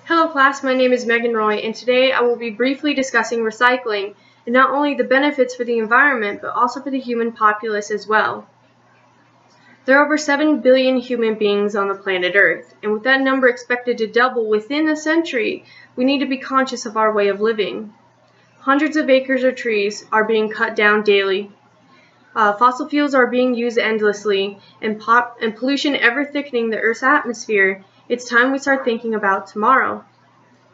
Hello class, my name is MRoy, and today I will be briefly discussing recycling and not only the benefits for the environment but also for the human populace as well. There are over 7 billion human beings on the planet Earth, and with that number expected to double within a century, we need to be conscious of our way of living. Hundreds of acres of trees are being cut down daily. Fossil fuels are being used endlessly, and pollution ever thickening the Earth's atmosphere. It's time we start thinking about tomorrow.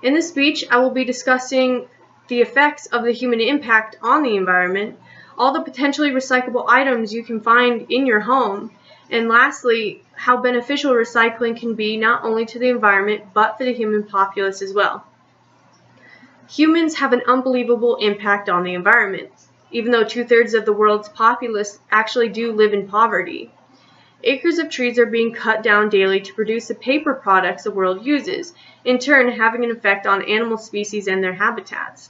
In this speech, I will be discussing the effects of the human impact on the environment, all the potentially recyclable items you can find in your home, and lastly, how beneficial recycling can be not only to the environment but for the human populace as well. Humans have an unbelievable impact on the environment, even though 2/3 of the world's populace actually do live in poverty. Acres of trees are being cut down daily to produce the paper products the world uses, in turn having an effect on animal species and their habitats.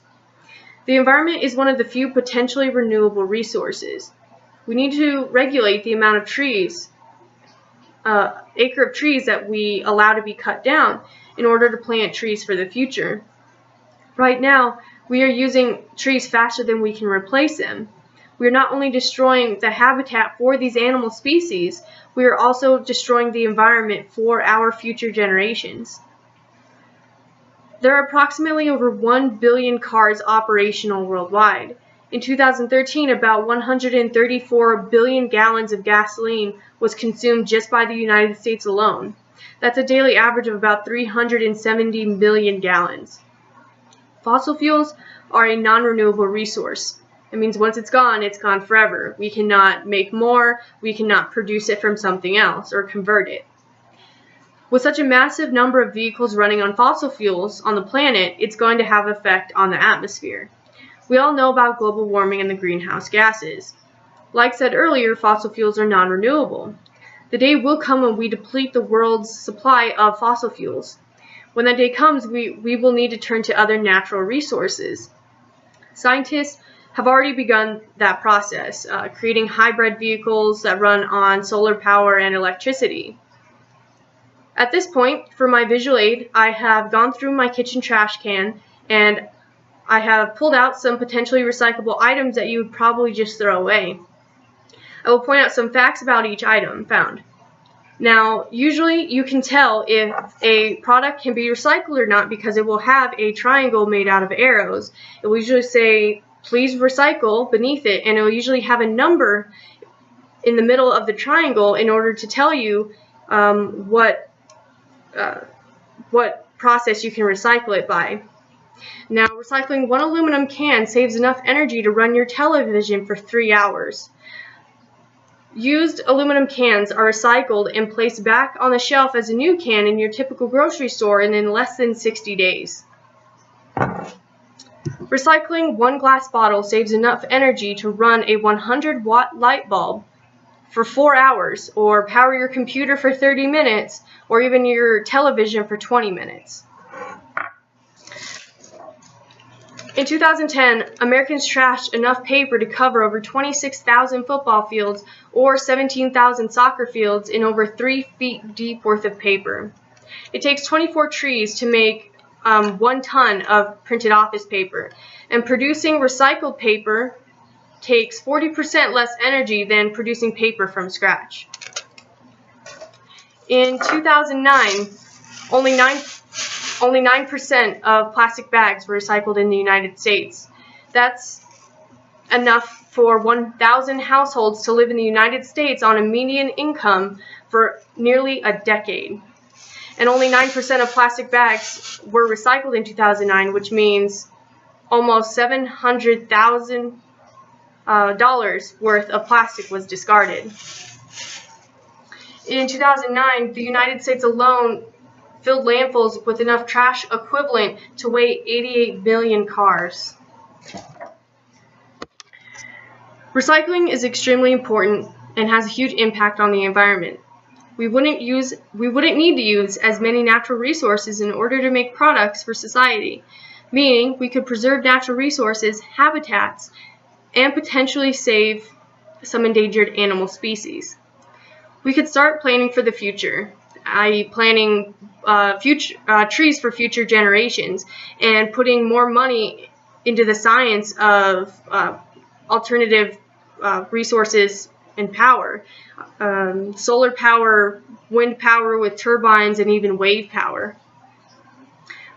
The environment is one of the few potentially renewable resources. We need to regulate the amount of trees, acre of trees that we allow to be cut down in order to plant trees for the future. Right now, we are using trees faster than we can replace them. We are not only destroying the habitat for these animal species, we are also destroying the environment for our future generations. There are approximately over 1 billion cars operational worldwide. In 2013, about 134 billion gallons of gasoline was consumed just by the United States alone. That's a daily average of about 370 million gallons. Fossil fuels are a non-renewable resource. It means once it's gone forever. We cannot make more, we cannot produce it from something else or convert it. With such a massive number of vehicles running on fossil fuels on the planet, it's going to have an effect on the atmosphere. We all know about global warming and the greenhouse gases. Like said earlier, fossil fuels are non-renewable. The day will come when we deplete the world's supply of fossil fuels. When that day comes, we will need to turn to other natural resources. Scientists have already begun that process, creating hybrid vehicles that run on solar power and electricity. At this point, for my visual aid, I have gone through my kitchen trash can and I have pulled out some potentially recyclable items that you would probably just throw away. I will point out some facts about each item found. Now, usually you can tell if a product can be recycled or not because it will have a triangle made out of arrows. It will usually say, "Please recycle" beneath it, and it will usually have a number in the middle of the triangle in order to tell you what process you can recycle it by. Now, recycling one aluminum can saves enough energy to run your television for 3 hours. Used aluminum cans are recycled and placed back on the shelf as a new can in your typical grocery store in less than 60 days. Recycling one glass bottle saves enough energy to run a 100-watt light bulb for 4 hours, or power your computer for 30 minutes, or even your television for 20 minutes. In 2010, Americans trashed enough paper to cover over 26,000 football fields or 17,000 soccer fields in over 3 feet deep worth of paper. It takes 24 trees to make 1 ton of printed office paper, and producing recycled paper takes 40% less energy than producing paper from scratch. In 2009, only 9% of plastic bags were recycled in the United States. That's enough for 1,000 households to live in the United States on a median income for nearly a decade. And only 9% of plastic bags were recycled in 2009, which means almost $700,000 worth of plastic was discarded. In 2009, the United States alone filled landfills with enough trash equivalent to weigh 88 million cars. Recycling is extremely important and has a huge impact on the environment. We wouldn't need to use as many natural resources in order to make products for society, meaning we could preserve natural resources, habitats, and potentially save some endangered animal species. We could start planning for the future. i.e. planting trees for future generations, and putting more money into the science of alternative resources and power, solar power, wind power with turbines, and even wave power.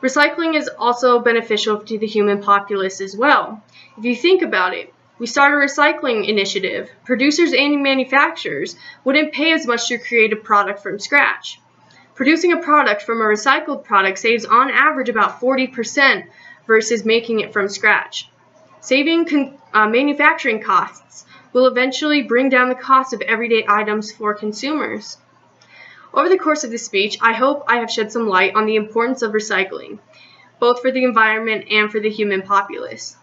Recycling is also beneficial to the human populace as well. If you think about it, we start a recycling initiative. Producers and manufacturers wouldn't pay as much to create a product from scratch. Producing a product from a recycled product saves on average about 40% versus making it from scratch. Saving manufacturing costs will eventually bring down the cost of everyday items for consumers. Over the course of this speech, I hope I have shed some light on the importance of recycling, both for the environment and for the human populace.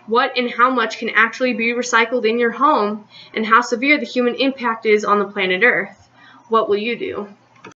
What and how much can actually be recycled in your home, and how severe the human impact is on the planet Earth? What will you do?